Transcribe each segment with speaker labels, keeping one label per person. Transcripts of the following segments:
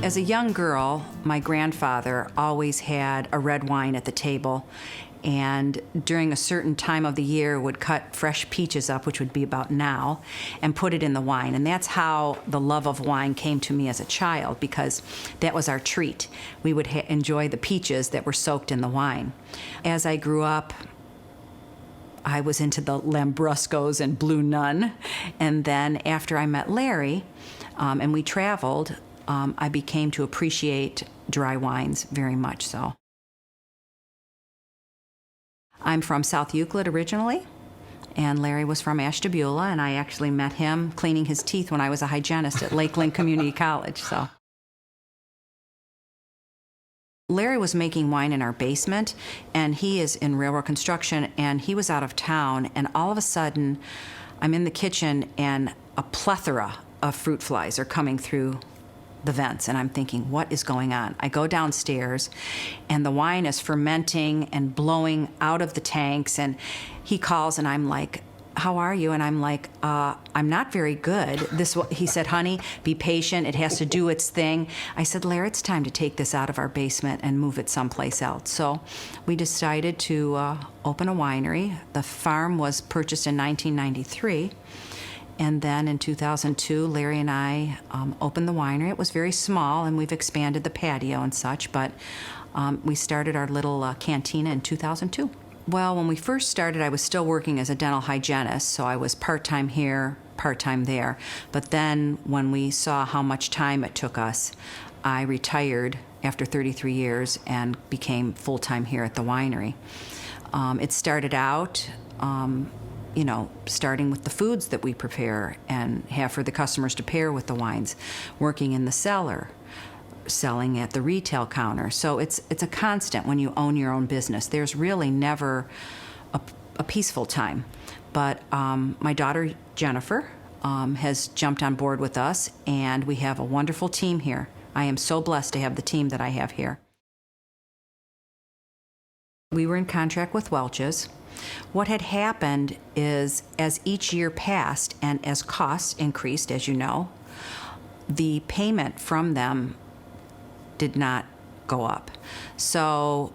Speaker 1: As a young girl, my grandfather always had a red wine at the table, and during a certain time of the year would cut fresh peaches up, which would be about now, and put it in the wine. And that's how the love of wine came to me as a child, because that was our treat. We would enjoy the peaches that were soaked in the wine. As I grew up, I was into the Lambruscos and Blue Nun. And then after I met Larry and we traveled, I became to appreciate dry wines very much so. I'm from South Euclid originally, and Larry was from Ashtabula, and I actually met him cleaning his teeth when I was a hygienist at Lakeland Community College. So Larry was making wine in our basement, and he is in railroad construction, and he was out of town, and all of a sudden I'm in the kitchen and a plethora of fruit flies are coming through the vents, and I'm thinking, what is going on? I go downstairs, and the wine is fermenting and blowing out of the tanks, and he calls, and I'm like, how are you? And I'm like, I'm not very good. He said, honey, be patient. It has to do its thing. I said, Larry, it's time to take this out of our basement and move it someplace else. So we decided to open a winery. The farm was purchased in 1993. And then in 2002, Larry and I opened the winery. It was very small, and we've expanded the patio and such, but we started our little cantina in 2002. Well, when we first started, I was still working as a dental hygienist, so I was part-time here, part-time there. But then when we saw how much time it took us, I retired after 33 years and became full-time here at the winery. It started out starting with the foods that we prepare and have for the customers to pair with the wines, working in the cellar, selling at the retail counter. So it's a constant when you own your own business. There's really never a peaceful time. But my daughter, Jennifer, has jumped on board with us, and we have a wonderful team here. I am so blessed to have the team that I have here. We were in contract with Welch's. What had happened is, as each year passed and as costs increased, as you know, the payment from them did not go up. So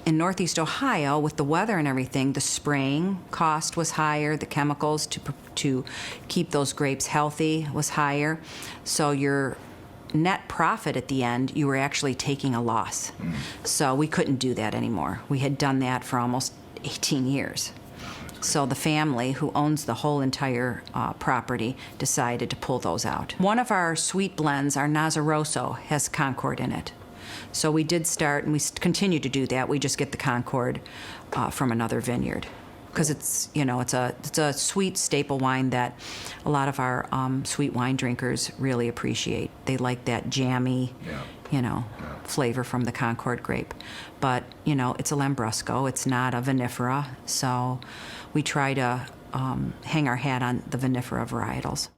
Speaker 1: in Northeast Ohio, with the weather and everything, the spraying cost was higher, the chemicals to keep those grapes healthy was higher. So your net profit at the end, you were actually taking a loss. So we couldn't do that anymore. We had done that for almost 18 years. So the family who owns the whole entire property decided to pull those out. One of our sweet blends, our Nazaroso, has Concord in it. So we did start, and we continue to do that. We just get the Concord from another vineyard, because it's a sweet staple wine that a lot of our sweet wine drinkers really appreciate. They like that jammy, flavor from the Concord grape. But, it's a Lambrusco. It's not a Vinifera. So we try to hang our hat on the Vinifera varietals.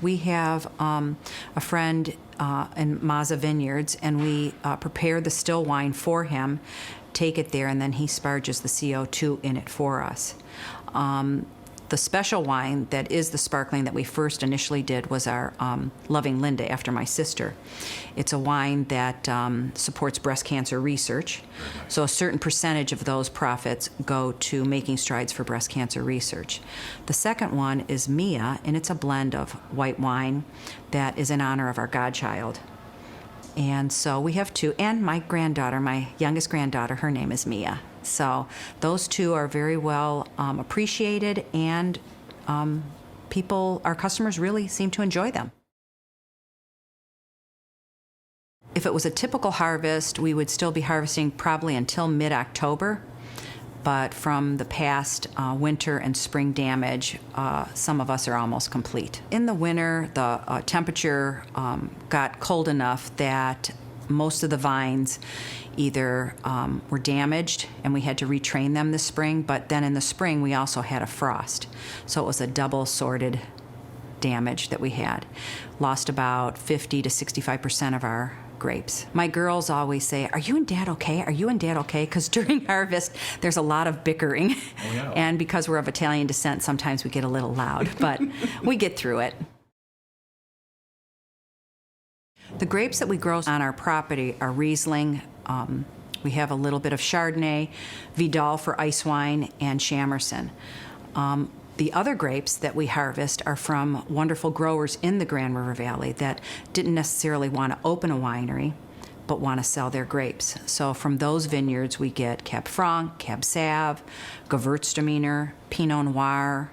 Speaker 1: We have a friend in Vitis Vineyards, and we prepare the still wine for him, take it there, and then he sparges the CO2 in it for us. The special wine that is the sparkling that we first initially did was our Loving Linda, after my sister. It's a wine that supports breast cancer research. So a certain percentage of those profits go to making strides for breast cancer research. The second one is Mia, and it's a blend of white wine that is in honor of our godchild. And so we have two, and my granddaughter, my youngest granddaughter, her name is Mia. So those two are very well appreciated, and our customers really seem to enjoy them. If it was a typical harvest, we would still be harvesting probably until mid-October. But from the past winter and spring damage, some of us are almost complete. In the winter, the temperature got cold enough that most of the vines either were damaged, and we had to retrain them this spring, but then in the spring we also had a frost. So it was a double-sorted damage that we had. Lost about 50 to 65% of our grapes. My girls always say, "Are you and Dad okay? Are you and Dad okay?" Because during harvest, there's a lot of bickering.
Speaker 2: Oh, yeah.
Speaker 1: And because we're of Italian descent, sometimes we get a little loud, but we get through it. The grapes that we grow on our property are Riesling. We have a little bit of Chardonnay, Vidal for ice wine, and Chamerson. The other grapes that we harvest are from wonderful growers in the Grand River Valley that didn't necessarily want to open a winery, but want to sell their grapes. So from those vineyards, we get Cab Franc, Cab Sauv, Gewürztraminer, Pinot Noir,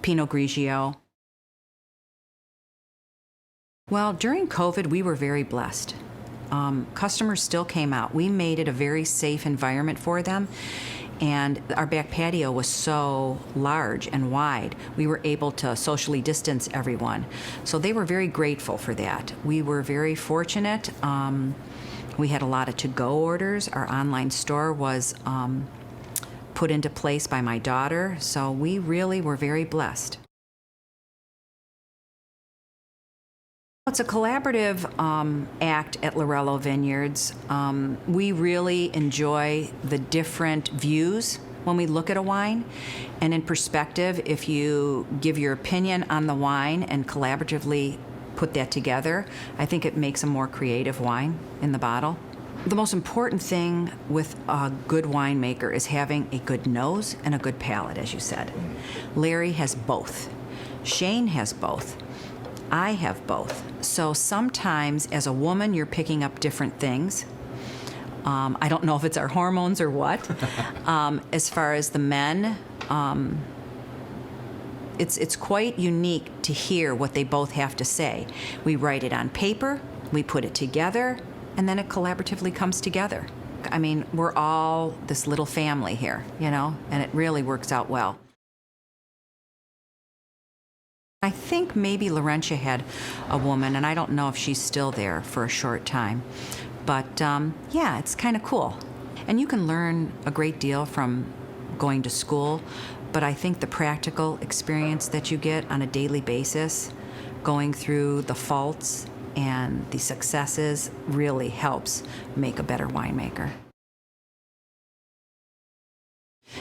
Speaker 1: Pinot Grigio. Well, during COVID, we were very blessed. Customers still came out. We made it a very safe environment for them, and our back patio was so large and wide, we were able to socially distance everyone. So they were very grateful for that. We were very fortunate. We had a lot of to-go orders. Our online store was put into place by my daughter, so we really were very blessed. It's a collaborative act at Laurello Vineyards. We really enjoy the different views when we look at a wine. And in perspective, if you give your opinion on the wine and collaboratively put that together, I think it makes a more creative wine in the bottle. The most important thing with a good winemaker is having a good nose and a good palate, as you said. Larry has both. Shane has both. I have both. So sometimes as a woman, you're picking up different things. I don't know if it's our hormones or what. As far as the men, it's quite unique to hear what they both have to say. We write it on paper, we put it together, and then it collaboratively comes together. I mean, we're all this little family here, and it really works out well. I think maybe Laurentia had a woman, and I don't know if she's still there for a short time. But yeah, it's kind of cool. And you can learn a great deal from going to school, but I think the practical experience that you get on a daily basis, going through the faults and the successes, really helps make a better winemaker.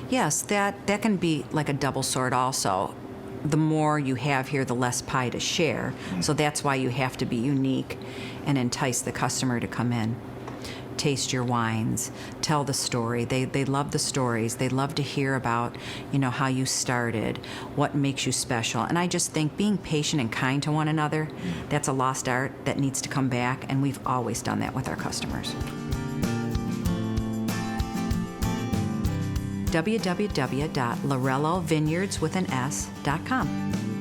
Speaker 1: Yes, that can be like a double sword also. The more you have here, the less pie to share. So that's why you have to be unique and entice the customer to come in. Taste your wines, tell the story. They love the stories. They love to hear about, how you started, what makes you special. And I just think being patient and kind to one another, that's a lost art that needs to come back, and we've always done that with our customers. www.laurellovineyards.com.